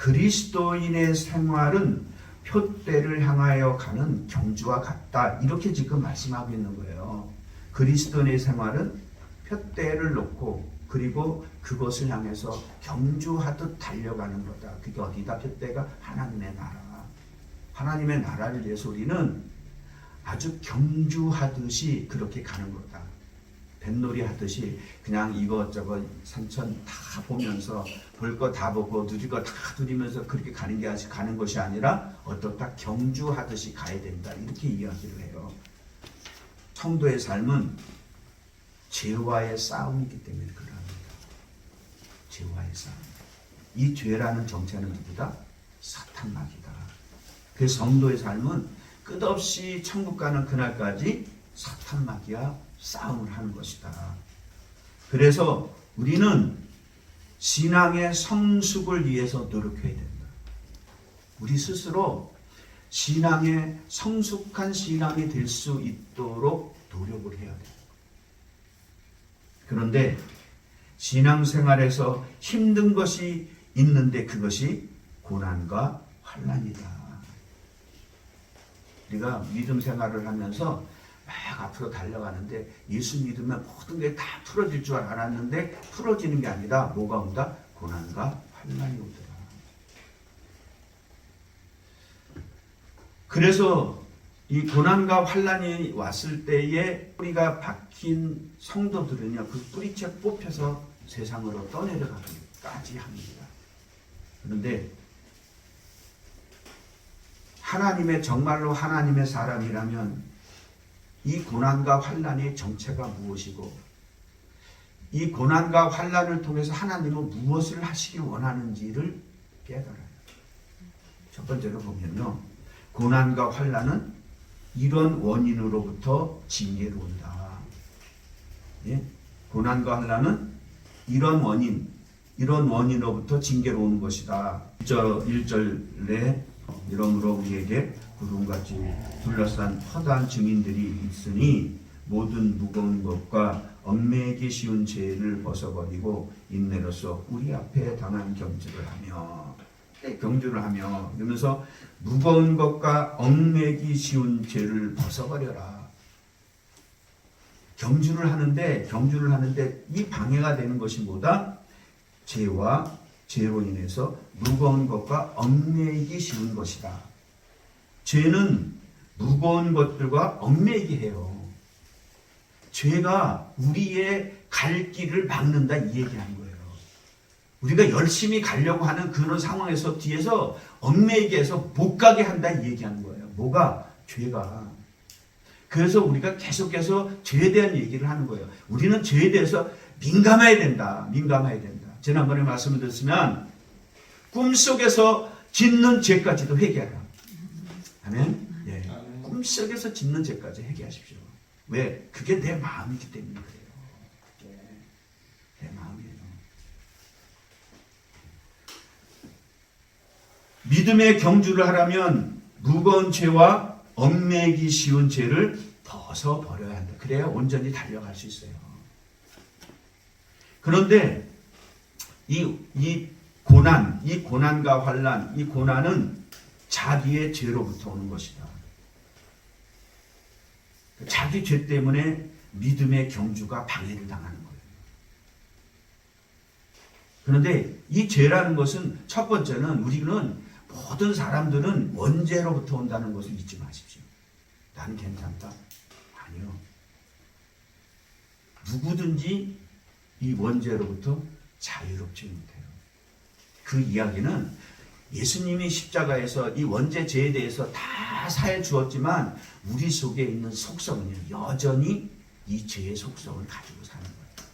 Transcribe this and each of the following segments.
그리스도인의 생활은 표대를 향하여 가는 경주와 같다. 이렇게 지금 말씀하고 있는 거예요. 그리스도인의 생활은 표대를 놓고 그리고 그것을 향해서 경주하듯 달려가는 거다. 그게 어디다? 표대가 하나님의 나라. 하나님의 나라를 위해서 우리는 아주 경주하듯이 그렇게 가는 거다. 뱃놀이 하듯이 그냥 이것저것 산천 다 보면서 볼 거 다 보고 누릴 거 다 누리면서 그렇게 가는 것이 아니라 어떻다? 경주하듯이 가야 된다. 이렇게 이야기를 해요. 성도의 삶은 죄와의 싸움이기 때문에 그러합니다. 죄와의 싸움. 이 죄라는 정체는 누구다? 사탄마귀다. 그 성도의 삶은 끝없이 천국 가는 그날까지 사탄마귀와 싸움을 하는 것이다. 그래서 우리는 신앙의 성숙을 위해서 노력해야 된다. 우리 스스로 신앙의 성숙한 신앙이 될 수 있도록 노력을 해야 된다. 그런데 신앙생활에서 힘든 것이 있는데 그것이 고난과 환난이다. 우리가 믿음 생활을 하면서 막 앞으로 달려가는데 예수 믿으면 모든 게 다 풀어질 줄 알았는데 풀어지는 게 아니라 뭐가 온다? 고난과 환난이 오더라. 그래서 이 고난과 환난이 왔을 때에 뿌리가 박힌 성도들은요, 그 뿌리채 뽑혀서 세상으로 떠내려가기까지 합니다. 그런데 하나님의 정말로 하나님의 사람이라면 이 고난과 환난의 정체가 무엇이고 이 고난과 환난을 통해서 하나님은 무엇을 하시기 원하는지를 깨달아요. 첫 번째로 보면요, 고난과 환난은 이런 원인으로부터 징계로 온다. 예? 고난과 환난은 이런 원인으로부터 징계로 오는 것이다. 1절에 이러므로 우리에게 구름같이 둘러싼 허다한 증인들이 있으니 모든 무거운 것과 얽매이기 쉬운 죄를 벗어버리고 인내로서 우리 앞에 당한 경주를 하며 이러면서 무거운 것과 얽매이기 쉬운 죄를 벗어버려라. 경주를 하는데 이 방해가 되는 것이 뭐다? 죄로 인해서 무거운 것과 얽매이기 쉬운 것이다. 죄는 무거운 것들과 얽매이게 해요. 죄가 우리의 갈 길을 막는다, 이 얘기하는 거예요. 우리가 열심히 가려고 하는 그런 상황에서 뒤에서 얽매이게 해서 못 가게 한다, 이 얘기하는 거예요. 뭐가? 죄가. 그래서 우리가 계속해서 죄에 대한 얘기를 하는 거예요. 우리는 죄에 대해서 민감해야 된다. 지난번에 말씀을 드렸으면 꿈속에서 짓는 죄까지도 회개하라. 아멘? 예. 꿈속에서 짓는 죄까지 회개하십시오. 왜? 그게 내 마음이기 때문에 그래요. 내 마음이에요. 믿음의 경주를 하려면 무거운 죄와 얽매이기 쉬운 죄를 벗어버려야 한다. 그래야 온전히 달려갈 수 있어요. 그런데 이 고난과 환난, 이 고난은 자기의 죄로부터 오는 것이다. 자기 죄 때문에 믿음의 경주가 방해를 당하는 거예요. 그런데 이 죄라는 것은 첫 번째는 우리는 모든 사람들은 원죄로부터 온다는 것을 잊지 마십시오. 나는 괜찮다. 아니요. 누구든지 이 원죄로부터 자유롭지 못해요. 그 이야기는 예수님이 십자가에서 이 원죄 죄에 대해서 다 사해 주었지만 우리 속에 있는 속성은요, 여전히 이 죄의 속성을 가지고 사는 거예요.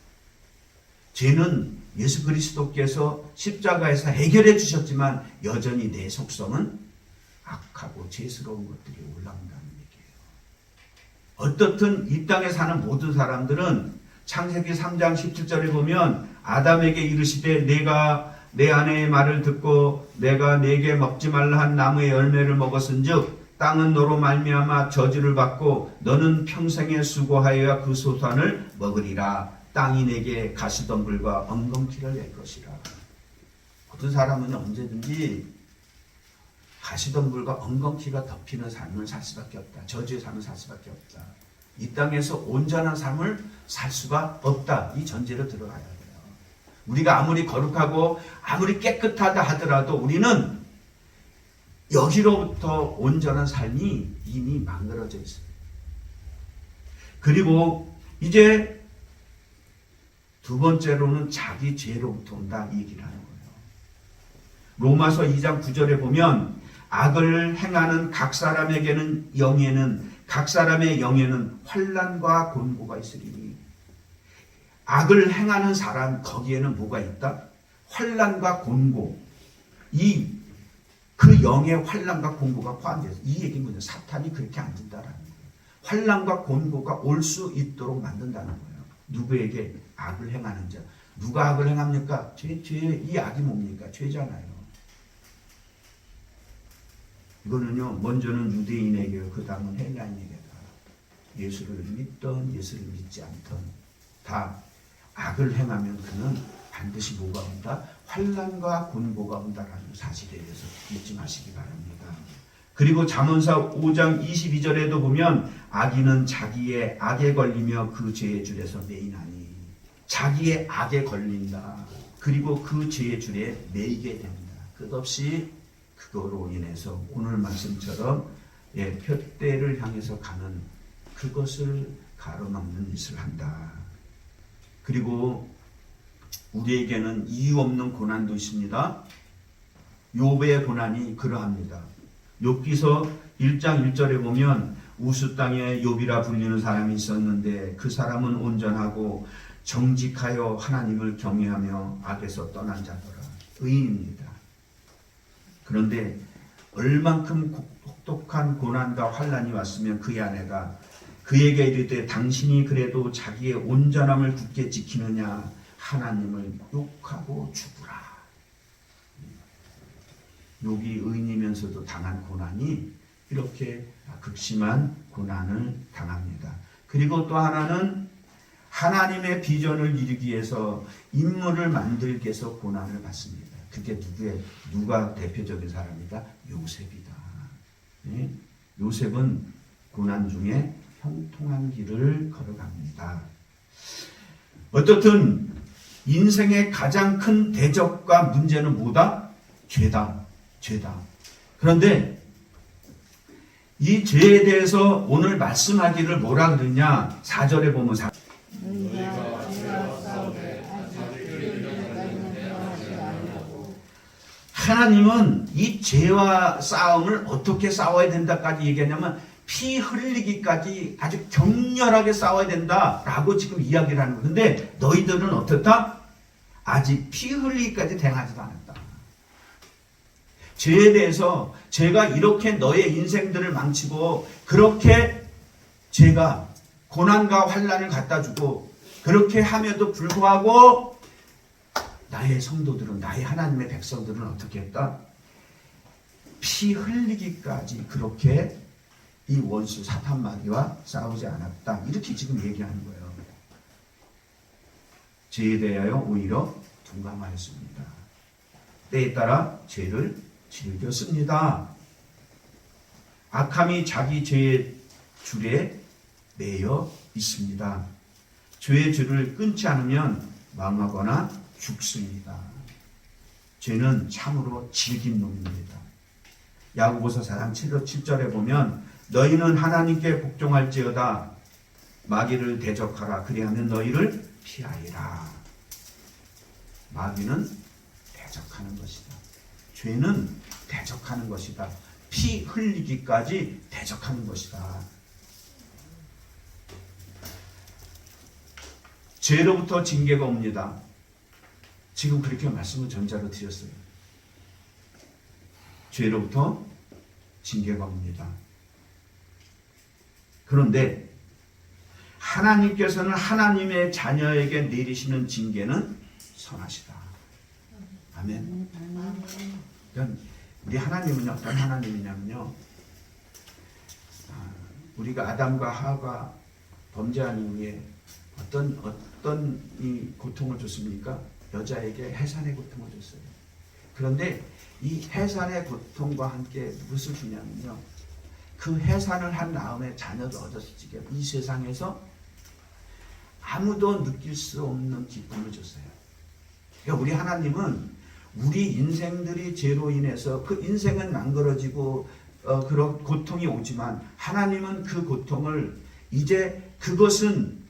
죄는 예수 그리스도께서 십자가에서 해결해 주셨지만 여전히 내 속성은 악하고 죄스러운 것들이 올라온다는 얘기예요. 어떻든 이 땅에 사는 모든 사람들은 창세기 3장 17절에 보면 아담에게 이르시되 내가 내 아내의 말을 듣고 내가 내게 먹지 말라 한 나무의 열매를 먹었은즉 땅은 너로 말미암아 저주를 받고 너는 평생에 수고하여야 그 소산을 먹으리라. 땅이 내게 가시덤불과 엉겅퀴를 낼 것이라. 어떤 사람은 언제든지 가시덤불과 엉겅퀴가 덮이는 삶을 살 수밖에 없다. 저주의 삶을 살 수밖에 없다. 이 땅에서 온전한 삶을 살 수가 없다. 이 전제로 들어가야 돼요. 우리가 아무리 거룩하고 아무리 깨끗하다 하더라도 우리는 여기로부터 온전한 삶이 이미 만들어져 있어요. 그리고 이제 두 번째로는 자기 죄로부터 온다 이 얘기를 하는 거예요. 로마서 2장 9절에 보면 악을 행하는 각 사람의 영에는 환난과 곤고가 있으리니. 악을 행하는 사람 거기에는 뭐가 있다? 환난과 곤고. 그 영의 환난과 곤고가 포함돼서 이 얘기는 뭐냐? 사탄이 그렇게 안 준다라는 거예요. 환난과 곤고가 올 수 있도록 만든다는 거예요. 누구에게? 악을 행하는 자. 누가 악을 행합니까? 이 악이 뭡니까? 죄잖아요. 이거는요, 먼저는 유대인에게, 그 다음은 헬라인에게다. 예수를 믿던, 예수를 믿지 않던, 다 악을 행하면 그는 반드시 뭐가 온다? 환난과 곤고가 온다라는 사실에 대해서 잊지 마시기 바랍니다. 그리고 잠언서 5장 22절에도 보면 악인은 자기의 악에 걸리며 그 죄의 줄에서 매이나니. 자기의 악에 걸린다. 그리고 그 죄의 줄에 매이게 됩니다. 끝없이 그거로 인해서 오늘 말씀처럼 푯대를 향해서 가는 그것을 가로막는 짓을 한다. 그리고 우리에게는 이유 없는 고난도 있습니다. 욥의 고난이 그러합니다. 욥기서 1장 1절에 보면 우스 땅에 욥이라 불리는 사람이 있었는데 그 사람은 온전하고 정직하여 하나님을 경외하며 악에서 떠난 자더라. 의인입니다. 그런데 얼만큼 혹독한 고난과 환난이 왔으면 그의 아내가 그에게 이르되 당신이 그래도 자기의 온전함을 굳게 지키느냐 하나님을 욕하고 죽으라. 욥이 의인이면서도 당한 고난이 이렇게 극심한 고난을 당합니다. 그리고 또 하나는 하나님의 비전을 이루기 위해서 인물을 만들기 위해서 고난을 받습니다. 그게 누가 대표적인 사람이다? 요셉이다. 네? 요셉은 고난 중에 형통한 길을 걸어갑니다. 어떻든 인생의 가장 큰 대적과 문제는 뭐다? 죄다. 그런데 이 죄에 대해서 오늘 말씀하기를 뭐라 그러냐? 4절에 보면 하나님은 이 죄와 싸움을 어떻게 싸워야 된다까지 얘기하냐면 피 흘리기까지 아주 격렬하게 싸워야 된다라고 지금 이야기를 하는 거예요. 근데 너희들은 어떻다? 아직 피 흘리기까지 행하지도 않았다. 죄에 대해서 죄가 이렇게 너의 인생들을 망치고 그렇게 죄가 고난과 환난을 갖다 주고 그렇게 함에도 불구하고 나의 성도들은, 나의 하나님의 백성들은 어떻게 했다? 피 흘리기까지 그렇게 이 원수 사탄마귀와 싸우지 않았다. 이렇게 지금 얘기하는 거예요. 죄에 대하여 오히려 둔감하였습니다. 때에 따라 죄를 즐겼습니다. 악함이 자기 죄의 줄에 매여 있습니다. 죄의 줄을 끊지 않으면 망하거나 죽습니다. 죄는 참으로 질긴 놈입니다. 야고보서 4장 7절에 보면 너희는 하나님께 복종할지어다 마귀를 대적하라 그리하면 너희를 피하리라. 마귀는 대적하는 것이다. 죄는 대적하는 것이다. 피 흘리기까지 대적하는 것이다. 죄로부터 징계가 옵니다. 지금 그렇게 말씀을 전자로 드렸어요. 죄로부터 징계가 옵니다. 그런데 하나님께서는 하나님의 자녀에게 내리시는 징계는 선하시다. 아멘. 그러니까 우리 하나님은요, 어떤 하나님이냐면요, 우리가 아담과 하와가 범죄한 이후에 어떤 이 고통을 줬습니까? 여자에게 해산의 고통을 줬어요. 그런데 이 해산의 고통과 함께 무엇을 주냐면요. 그 해산을 한 다음에 자녀를 얻었을 적에 이 세상에서 아무도 느낄 수 없는 기쁨을 줬어요. 그러니까 우리 하나님은 우리 인생들이 죄로 인해서 그 인생은 망가져지고 그런 고통이 오지만 하나님은 그 고통을 이제 그것은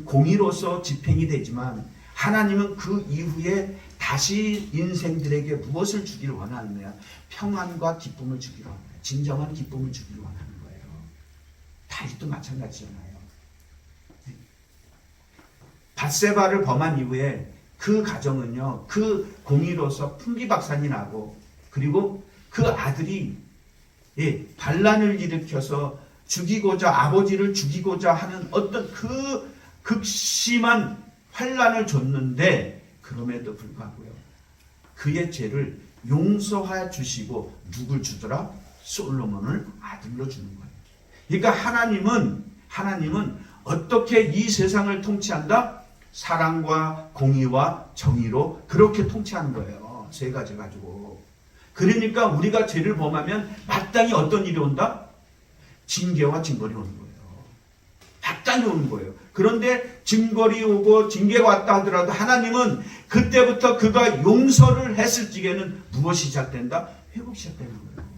공의로서 집행이 되지만 하나님은 그 이후에 다시 인생들에게 무엇을 주기를 원하느냐? 평안과 기쁨을 주기를 원해요. 진정한 기쁨을 주기를 원하는 거예요. 다윗도 마찬가지잖아요. 밧세바를 범한 이후에 그 가정은요, 그 공의로서 풍비박산이 나고, 그리고 그 아들이 반란을 일으켜서 죽이고자, 아버지를 죽이고자 하는 어떤 그 극심한 환란을 줬는데, 그럼에도 불구하고요, 그의 죄를 용서해 주시고, 누굴 주더라? 솔로몬을 아들로 주는 거예요. 그러니까 하나님은 어떻게 이 세상을 통치한다? 사랑과 공의와 정의로 그렇게 통치하는 거예요. 세 가지 가지고. 그러니까 우리가 죄를 범하면 마땅히 어떤 일이 온다? 징계와 징벌이 오는 거예요. 마땅히 오는 거예요. 그런데 징벌이 오고 징계가 왔다 하더라도 하나님은 그때부터 그가 용서를 했을 적에는 무엇이 시작된다? 회복이 시작되는 거예요.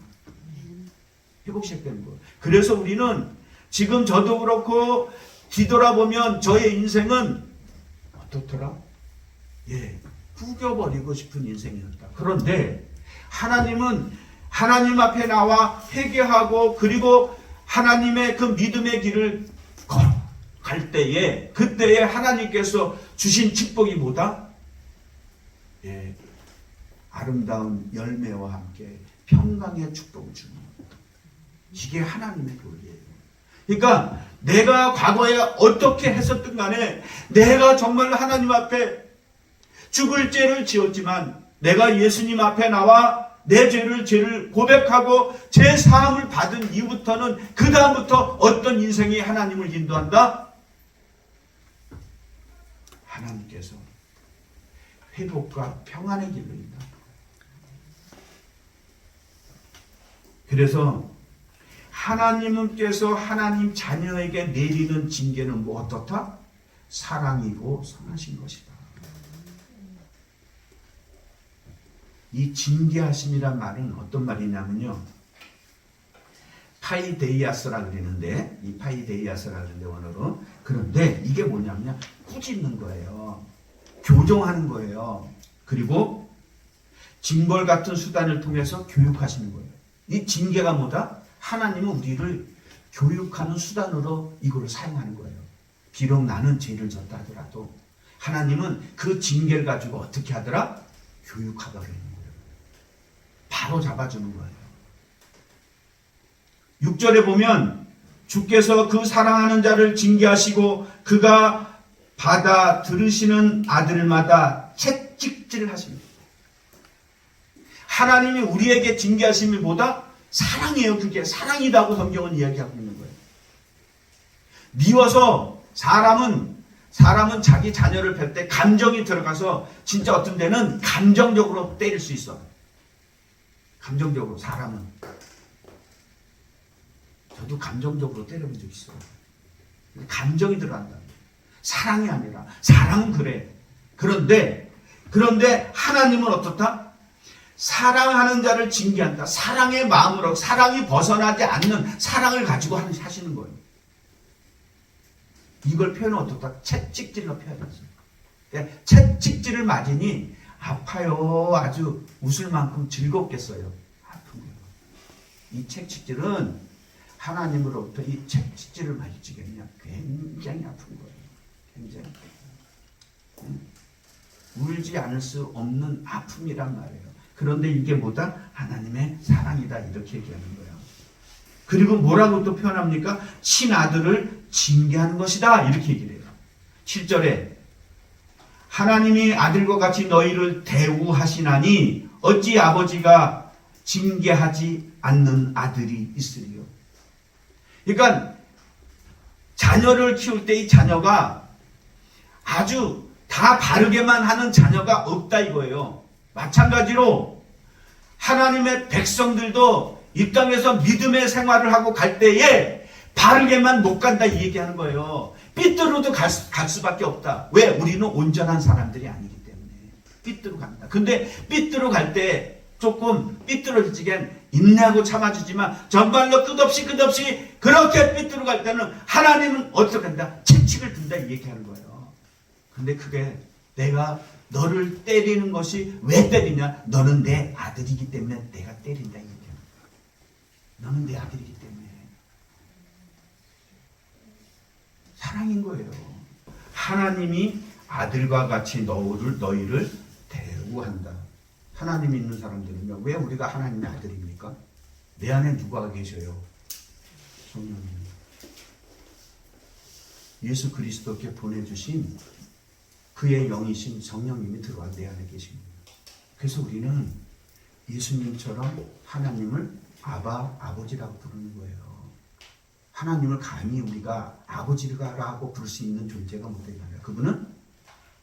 회복이 시작되는 거예요. 그래서 우리는 지금 저도 그렇고 뒤돌아보면 저의 인생은 어떻더라? 구겨버리고 싶은 인생이었다. 그런데 하나님은 하나님 앞에 나와 회개하고 그리고 하나님의 그 믿음의 길을 갈 때에 그때에 하나님께서 주신 축복이 뭐다? 아름다운 열매와 함께 평강의 축복을 주는 겁니다. 이게 하나님의 도리예요. 그러니까 내가 과거에 어떻게 했었든 간에 내가 정말 하나님 앞에 죽을 죄를 지었지만 내가 예수님 앞에 나와 내 죄를 고백하고 제 사함을 받은 이후부터는 그 다음부터 어떤 인생이 하나님을 인도한다? 하나님께서 회복과 평안의 길로 인도한다. 그래서 하나님께서 하나님 자녀에게 내리는 징계는 뭐 어떻다? 사랑이고 선하신 것이다. 이 징계하심이란 말은 어떤 말이냐면요. 파이데이아스라 그러는데 이 파이데이아스라 그러는데 원어로 그런데 이게 뭐냐면 꾸짖는 거예요. 교정하는 거예요. 그리고 징벌 같은 수단을 통해서 교육하시는 거예요. 이 징계가 뭐다? 하나님은 우리를 교육하는 수단으로 이거를 사용하는 거예요. 비록 나는 죄를 졌다 하더라도 하나님은 그 징계를 가지고 어떻게 하더라? 교육하더라 하는 거예요. 바로 잡아주는 거예요. 6절에 보면 주께서 그 사랑하는 자를 징계하시고 그가 받아 들으시는 아들마다 채찍질을 하십니다. 하나님이 우리에게 징계하심이 뭐다? 사랑이에요. 그게 사랑이라고 성경은 이야기하고 있는 거예요. 미워서 사람은 자기 자녀를 뵐 때 감정이 들어가서 진짜 어떤 데는 감정적으로 때릴 수 있어. 감정적으로 사람은. 저도 감정적으로 때려본 적 있어요. 감정이 들어간다. 사랑이 아니라 사랑은 그래. 그런데 하나님은 어떻다? 사랑하는 자를 징계한다. 사랑의 마음으로 사랑이 벗어나지 않는 사랑을 가지고 하시는 거예요. 이걸 표현은 어떻다? 채찍질로 표현했어요. 채찍질을 맞으니 아파요. 아주 웃을 만큼 즐겁겠어요. 아픈 거예요. 이 채찍질은 하나님으로부터 이 채찍질을 맞을 적에 그냥 굉장히 아픈 거예요. 굉장히. 울지 않을 수 없는 아픔이란 말이에요. 그런데 이게 뭐다? 하나님의 사랑이다. 이렇게 얘기하는 거예요. 그리고 뭐라고 또 표현합니까? 친아들을 징계하는 것이다. 이렇게 얘기를 해요. 7절에 하나님이 아들과 같이 너희를 대우하시나니 어찌 아버지가 징계하지 않는 아들이 있으리요. 그러니까 자녀를 키울 때 이 자녀가 아주 다 바르게만 하는 자녀가 없다 이거예요. 마찬가지로 하나님의 백성들도 이 땅에서 믿음의 생활을 하고 갈 때에 바르게만 못 간다 이 얘기하는 거예요. 삐뚤어도 갈 수밖에 없다. 왜? 우리는 온전한 사람들이 아니기 때문에 삐뚤어 간다. 근데 삐뚤어 갈 때 조금 삐뚤어지기엔 인내하고 참아주지만 정말로 끝없이 그렇게 삐뚤어 갈 때는 하나님은 어떻게 한다? 채찍을 든다 이 얘기하는 거예요. 근데 그게 내가 너를 때리는 것이 왜 때리냐? 너는 내 아들이기 때문에 내가 때린다 이 얘기야. 너는 내 아들이기 때문에. 사랑인 거예요. 하나님이 아들과 같이 너희를 대우한다. 하나님 믿는 사람들은요. 왜 우리가 하나님의 아들입니까? 내 안에 누가 계셔요? 성령님. 예수 그리스도께 보내주신 그의 영이신 성령님이 들어와 내 안에 계십니다. 그래서 우리는 예수님처럼 하나님을 아버지라고 부르는 거예요. 하나님을 감히 우리가 아버지라고 부를 수 있는 존재가 못 되는 거예요. 그분은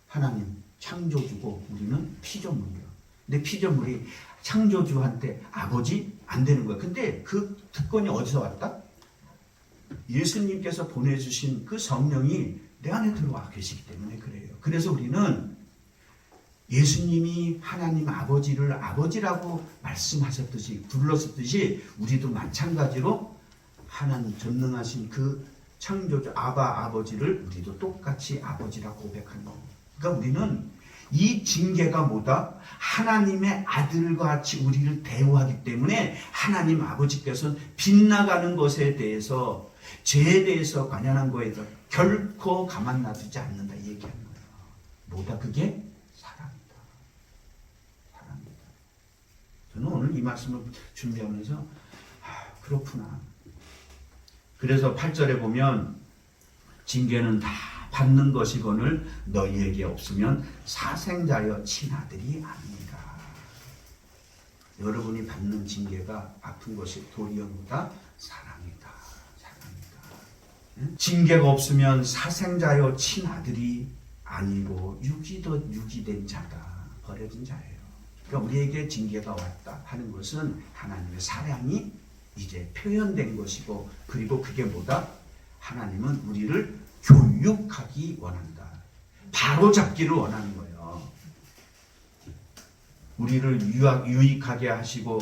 하나님 창조주고 우리는 피조물이에요. 근데 피조물이 창조주한테 아버지 안 되는 거예요. 근데 그 특권이 어디서 왔다? 예수님께서 보내주신 그 성령이 내 안에 들어와 계시기 때문에 그래요. 그래서 우리는 예수님이 하나님 아버지를 아버지라고 말씀하셨듯이 불렀듯이 우리도 마찬가지로 하나님 전능하신 그 창조주 아버지를 우리도 똑같이 아버지라고 고백하는 겁니다. 그러니까 우리는 이 징계가 뭐다? 하나님의 아들과 같이 우리를 대우하기 때문에 하나님 아버지께서는 빗나가는 것에 대해서 죄에 대해서 관련한 거에 대해서 결코 가만 놔두지 않는다 이 얘기하는 거예요. 뭐다? 그게 사랑이다. 사랑이다. 저는 오늘 이 말씀을 준비하면서 그렇구나. 그래서 8절에 보면 징계는 다 받는 것이거늘 너희에게 없으면 사생자여 친아들이 아니라. 여러분이 받는 징계가 아픈 것이 도리어 뭐다? 사랑이다. 사랑이다. 징계가 없으면 사생자여 친아들이 아니고 유기된 자다. 버려진 자예요. 그러니까 우리에게 징계가 왔다 하는 것은 하나님의 사랑이 이제 표현된 것이고, 그리고 그게 뭐다? 하나님은 우리를 교육하기 원한다. 바로잡기를 원하는 거예요. 우리를 유익하게 하시고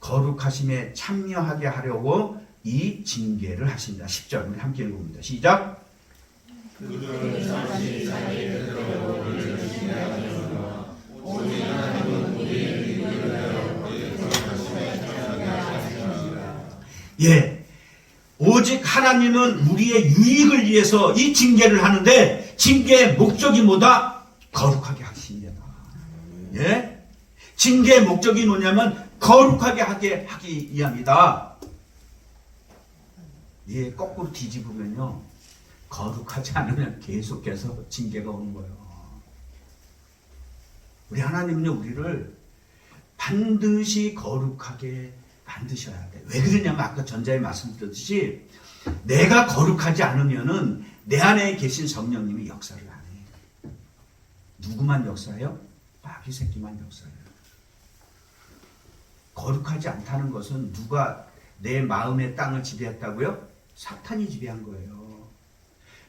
거룩하심에 참여하게 하려고 이 징계를 하신다. 10절 우리 함께 읽어봅니다. 시작. 그들은 잠시 자기에게 들어오기를 징계하였으나 오직 하나님은 우리의 믿음을 내어 거룩하심에 참여하게 하시니라. 예. 오직 하나님은 우리의 유익을 위해서 이 징계를 하는데, 징계의 목적이 뭐다? 거룩하게 하십니다. 예? 징계의 목적이 뭐냐면 거룩하게 하기 위함이다. 예, 거꾸로 뒤집으면요, 거룩하지 않으면 계속해서 징계가 오는 거예요. 우리 하나님은요, 우리를 반드시 거룩하게 만드셔야 돼. 왜 그러냐면 아까 전자에 말씀드렸듯이 내가 거룩하지 않으면은 내 안에 계신 성령님이 역사를 안 해. 누구만 역사해요? 마귀 새끼만 역사해요. 거룩하지 않다는 것은 누가 내 마음의 땅을 지배했다고요? 사탄이 지배한 거예요.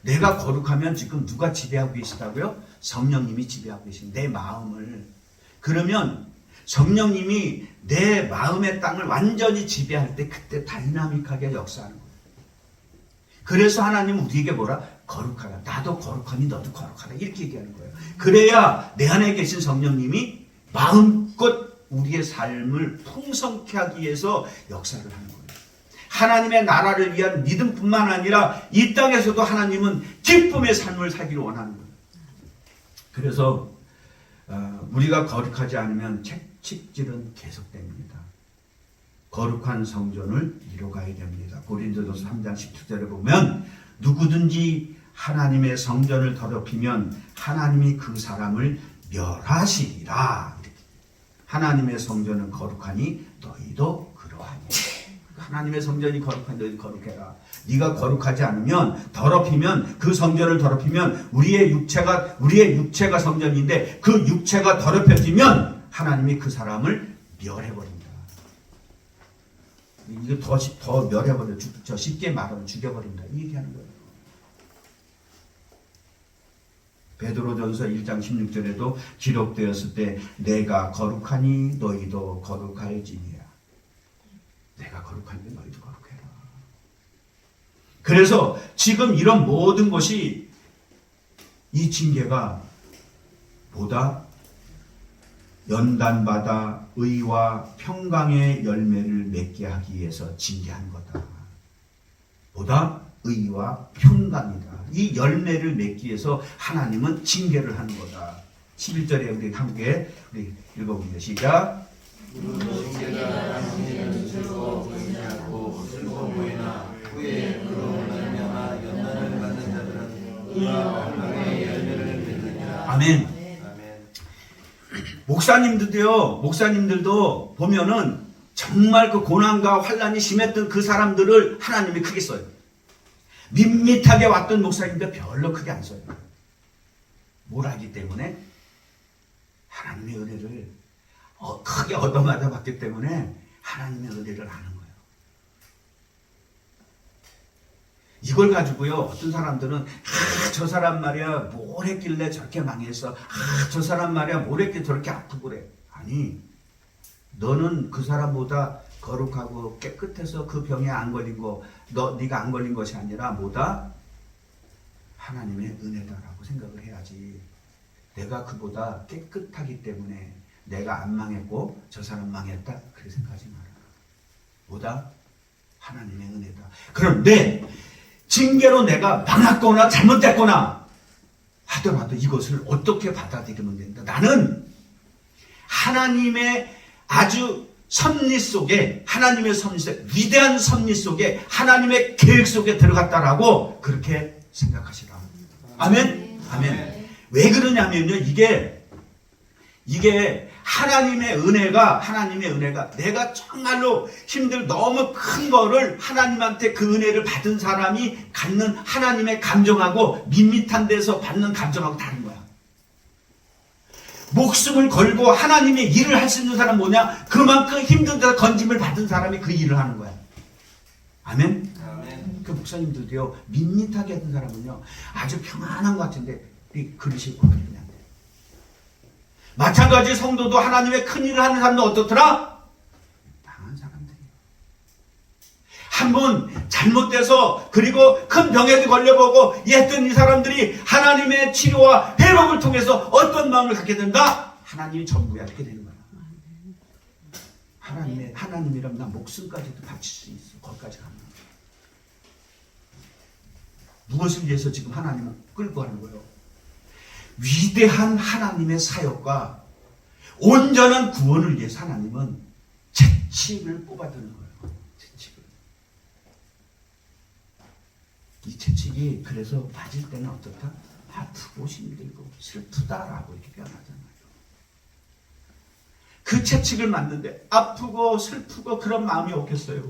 내가 거룩하면 지금 누가 지배하고 계시다고요? 성령님이 지배하고 계신 내 마음을. 그러면 성령님이 내 마음의 땅을 완전히 지배할 때 그때 다이나믹하게 역사하는 거예요. 그래서 하나님은 우리에게 뭐라? 거룩하다. 나도 거룩하니 너도 거룩하다. 이렇게 얘기하는 거예요. 그래야 내 안에 계신 성령님이 마음껏 우리의 삶을 풍성케 하기 위해서 역사를 하는 거예요. 하나님의 나라를 위한 믿음뿐만 아니라 이 땅에서도 하나님은 기쁨의 삶을 살기를 원하는 거예요. 그래서 우리가 거룩하지 않으면 채찍질은 계속됩니다. 거룩한 성전을 이뤄가야 됩니다. 고린도전서 3장 17절에 보면 누구든지 하나님의 성전을 더럽히면 하나님이 그 사람을 멸하시리라. 하나님의 성전은 거룩하니 너희도 그러하니. 하나님의 성전이 거룩한 너희도 거룩해라. 네가 거룩하지 않으면 더럽히면 그 성전을 더럽히면 우리의 육체가 성전인데 그 육체가 더럽혀지면 하나님이 그 사람을 멸해버린다. 이거 더 멸해버려. 쉽게 말하면 죽여버린다. 이 얘기하는 거예요. 베드로전서 1장 16절에도 기록되었을 때 내가 거룩하니 너희도 거룩할지니라. 내가 거룩하니 너희도 거룩해라. 그래서 지금 이런 모든 것이 이 징계가 보다 연단받아 의와 평강의 열매를 맺게 하기 위해서 징계한 거다. 보다 의와 평강이다. 이 열매를 맺기 위해서 하나님은 징계를 하는 거다. 11절에 우리 함께 읽어보겠습니다. 시작. 징계가 당신은 즐거워 보이지 않고 슬퍼 보이나 후에 그로 말미암아 연단을 받는 자들은 의와 평강의 열매를 맺느니라. 아멘. 아멘. 목사님들도 보면은 정말 그 고난과 환난이 심했던 그 사람들을 하나님이 크게 써요. 밋밋하게 왔던 목사님들 별로 크게 안 써요. 뭘 하기 때문에? 하나님의 은혜를 크게 얻어맞아 봤기 때문에 하나님의 은혜를 아는 거예요. 이걸 가지고요, 어떤 사람들은 저 사람 말이야 뭘 했길래 저렇게 망했어. 저 사람 말이야 뭘 했길래 저렇게 아프고 그래. 아니, 너는 그 사람보다 거룩하고 깨끗해서 그 병에 안 걸린 거, 네가 안 걸린 것이 아니라 뭐다? 하나님의 은혜다라고 생각을 해야지. 내가 그보다 깨끗하기 때문에 내가 안 망했고 저 사람 망했다 그렇게 생각하지 마라. 뭐다? 하나님의 은혜다. 그런데 징계로 내가 망했거나 잘못됐거나 하더라도 이것을 어떻게 받아들이면 된다. 나는 하나님의 아주 섭리 속에, 하나님의 섭리 속에, 위대한 섭리 속에, 하나님의 계획 속에 들어갔다라고 그렇게 생각하시라. 아멘? 아멘. 왜 그러냐면요, 이게 하나님의 은혜가 내가 정말로 너무 큰 거를 하나님한테 그 은혜를 받은 사람이 갖는 하나님의 감정하고 밋밋한 데서 받는 감정하고 다른 거야. 목숨을 걸고 하나님의 일을 할 수 있는 사람은 뭐냐? 그만큼 힘든 데서 건짐을 받은 사람이 그 일을 하는 거야. 아멘? 아멘. 그 목사님들도요, 밋밋하게 했던 사람은요, 아주 평안한 것 같은데, 이 그릇이 고르냐. 마찬가지 성도도 하나님의 큰 일을 하는 사람도 어떻더라? 당한 사람들이에요. 한번 잘못돼서 그리고 큰 병에도 걸려보고 했던 이 사람들이 하나님의 치료와 회복을 통해서 어떤 마음을 갖게 된다? 하나님이 전부야 이렇게 되는 거야. 하나님이라면 나 목숨까지도 바칠 수 있어. 거기까지 가는 거야. 무엇을 위해서 지금 하나님을 끌고 가는 거예요? 위대한 하나님의 사역과 온전한 구원을 위해서 하나님은 채찍을 뽑아드는 거예요. 채찍을. 이 채찍이 그래서 맞을 때는 어떻다? 아프고 힘들고 슬프다라고 이렇게 표현하잖아요. 그 채찍을 맞는데 아프고 슬프고 그런 마음이 없겠어요.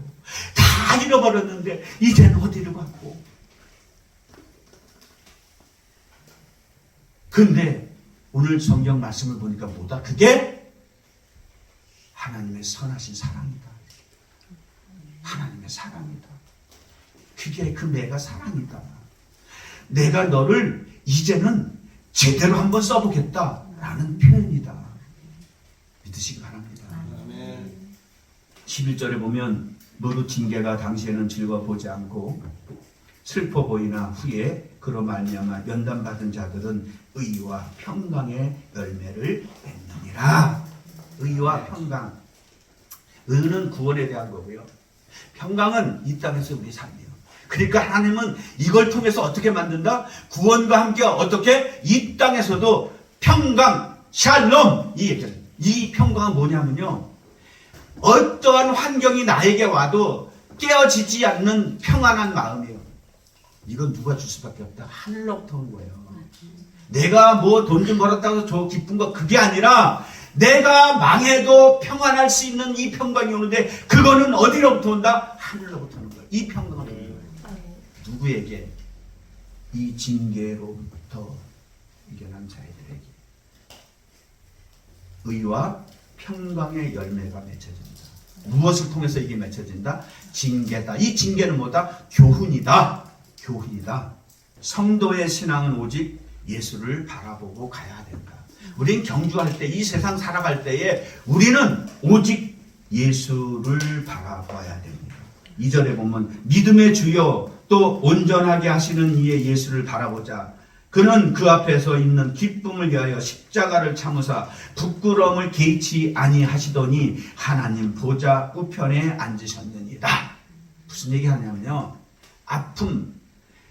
다 잃어버렸는데 이제는 어디를 갔고. 근데 오늘 성경 말씀을 보니까 뭐다? 그게 하나님의 선하신 사랑이다. 하나님의 사랑이다. 그게 그 내가 사랑이다. 내가 너를 이제는 제대로 한번 써보겠다라는 표현이다. 믿으시기 바랍니다. 아멘. 11절에 보면 너도 징계가 당시에는 즐거워 보지 않고 슬퍼 보이나 후에 그로 말미암아 연단받은 자들은 의와 평강의 열매를 맺느니라. 의와 평강. 의는 구원에 대한 거고요. 평강은 이 땅에서 우리 삶이에요. 그러니까 하나님은 이걸 통해서 어떻게 만든다? 구원과 함께 어떻게? 이 땅에서도 평강, 샬롬. 이 평강은 뭐냐면요, 어떠한 환경이 나에게 와도 깨어지지 않는 평안한 마음이에요. 이건 누가 줄 수밖에 없다. 하늘로부터 온 거예요. 내가 뭐 돈 좀 벌었다고 해서 저 기쁜 거 그게 아니라 내가 망해도 평안할 수 있는 이 평강이 오는데 그거는 어디로부터 온다? 하늘로부터 오는 거야. 이 평강은 오는 거야. 누구에게? 이 징계로부터 이겨난 자들에게 의와 평강의 열매가 맺혀진다. 무엇을 통해서 이게 맺혀진다? 징계다. 이 징계는 뭐다? 교훈이다. 교훈이다. 성도의 신앙은 오직 예수를 바라보고 가야 된다. 우린 경주할 때, 이 세상 살아갈 때에 우리는 오직 예수를 바라봐야 됩니다. 2절에 보면 믿음의 주여 또 온전하게 하시는 이의 예수를 바라보자. 그는 그 앞에서 있는 기쁨을 위하여 십자가를 참으사 부끄러움을 개의치 아니하시더니 하나님 보좌 우편에 앉으셨느니라. 무슨 얘기하냐면요, 아픔,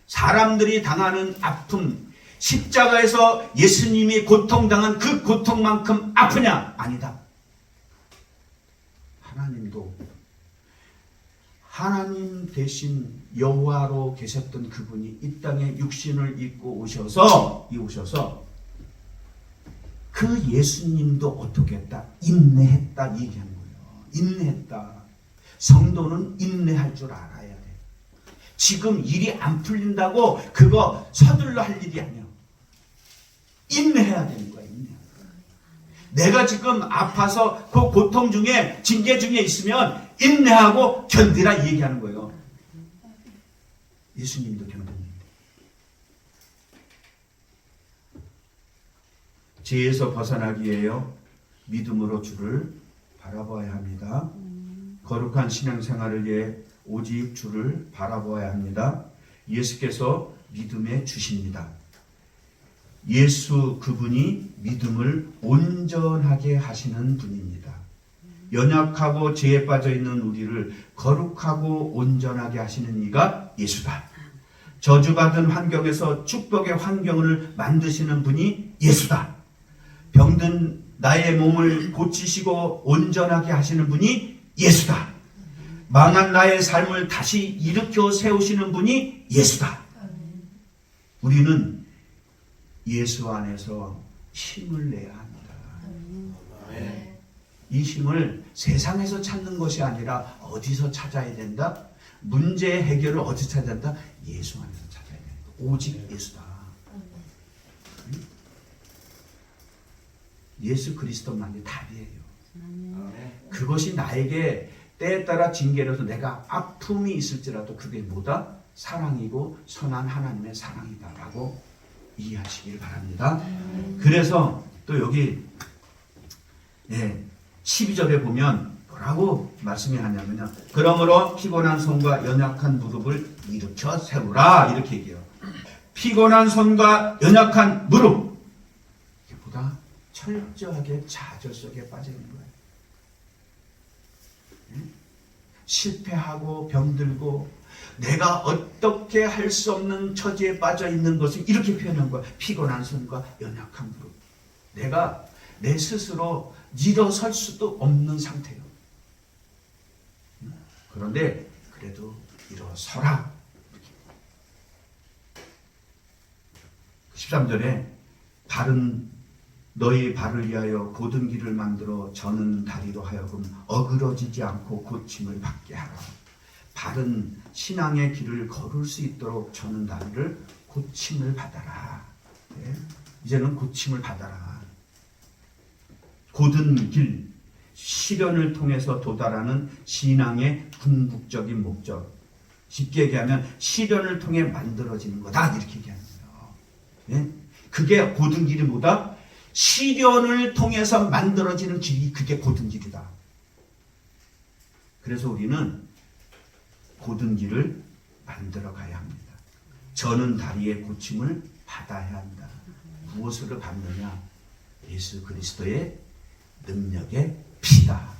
사람들이 당하는 아픔, 십자가에서 예수님이 고통당한 그 고통만큼 아프냐? 아니다. 하나님도 하나님 대신 여호와로 계셨던 그분이 이 땅에 육신을 입고 오셔서 그 예수님도 어떻게 했다? 인내했다 얘기한 거예요. 인내했다. 성도는 인내할 줄 알아야 돼. 지금 일이 안 풀린다고 그거 서둘러 할 일이 아니야. 인내해야 되는 거야. 인내. 내가 지금 아파서 그 고통 중에 징계 중에 있으면 인내하고 견디라 얘기하는 거예요. 예수님도 견딥니다. 죄에서 벗어나기 위하여 믿음으로 주를 바라보아야 합니다. 거룩한 신앙생활을 위해 오직 주를 바라보아야 합니다. 예수께서 믿음의 주십니다. 예수 그분이 믿음을 온전하게 하시는 분입니다. 연약하고 죄에 빠져 있는 우리를 거룩하고 온전하게 하시는 이가 예수다. 저주받은 환경에서 축복의 환경을 만드시는 분이 예수다. 병든 나의 몸을 고치시고 온전하게 하시는 분이 예수다. 망한 나의 삶을 다시 일으켜 세우시는 분이 예수다. 우리는 예수 안에서 힘을 내야 합니다. 이 힘을 세상에서 찾는 것이 아니라 어디서 찾아야 된다? 문제 해결을 어디서 찾아야 된다? 예수 안에서 찾아야 된다. 오직 예수다. 예수 그리스도만이 답이에요. 그것이 나에게 때에 따라 징계로서 내가 아픔이 있을지라도 그게 뭐다? 사랑이고 선한 하나님의 사랑이다라고 이해하시길 바랍니다. 그래서 또 여기 12절에 보면 뭐라고 말씀이 하냐면요, 그러므로 피곤한 손과 연약한 무릎을 일으켜 세우라 이렇게 얘기해요. 피곤한 손과 연약한 무릎, 이게 보다 철저하게 좌절 속에 빠져 있는 거예요. 실패하고 병들고 내가 어떻게 할 수 없는 처지에 빠져 있는 것을 이렇게 표현한 거야. 피곤한 손과 연약한 무릎. 내가 내 스스로 일어설 수도 없는 상태예요. 그런데 그래도 일어서라. 13절에 너희 발을 위하여 곧은 길을 만들어 저는 다리로 하여금 어그러지지 않고 고침을 받게 하라. 바른 신앙의 길을 걸을 수 있도록 저는 다리를 고침을 받아라. 네? 이제는 고침을 받아라. 곧은 길, 시련을 통해서 도달하는 신앙의 궁극적인 목적. 쉽게 얘기하면 시련을 통해 만들어지는 거다 이렇게 얘기하는 거예요. 네? 그게 곧은 길이 뭐다? 시련을 통해서 만들어지는 길이 그게 곧은 길이다. 그래서 우리는 곧은 길을 만들어 가야 합니다. 저는 다리의 고침을 받아야 한다. 무엇으로 받느냐? 예수 그리스도의 능력의 피다.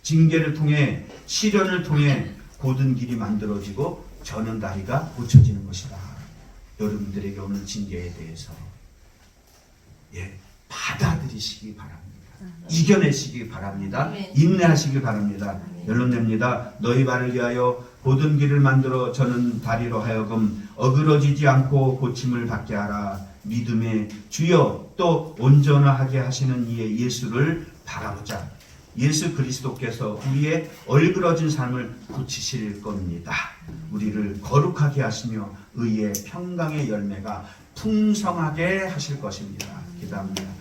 징계를 통해 시련을 통해 곧은 길이 만들어지고 저는 다리가 고쳐지는 것이다. 여러분들에게 오는 징계에 대해서 받아들이시기 바랍니다. 이겨내시기 바랍니다. 인내하시기 바랍니다. 결론냅니다. 너희 발을 위하여 곧은 길을 만들어 저는 다리로 하여금 어그러지지 않고 고침을 받게 하라. 믿음의 주여 또 온전하게 하시는 이의 예수를 바라보자. 예수 그리스도께서 우리의 얼그러진 삶을 고치실 겁니다. 우리를 거룩하게 하시며 의의 평강의 열매가 풍성하게 하실 것입니다. 기도합니다.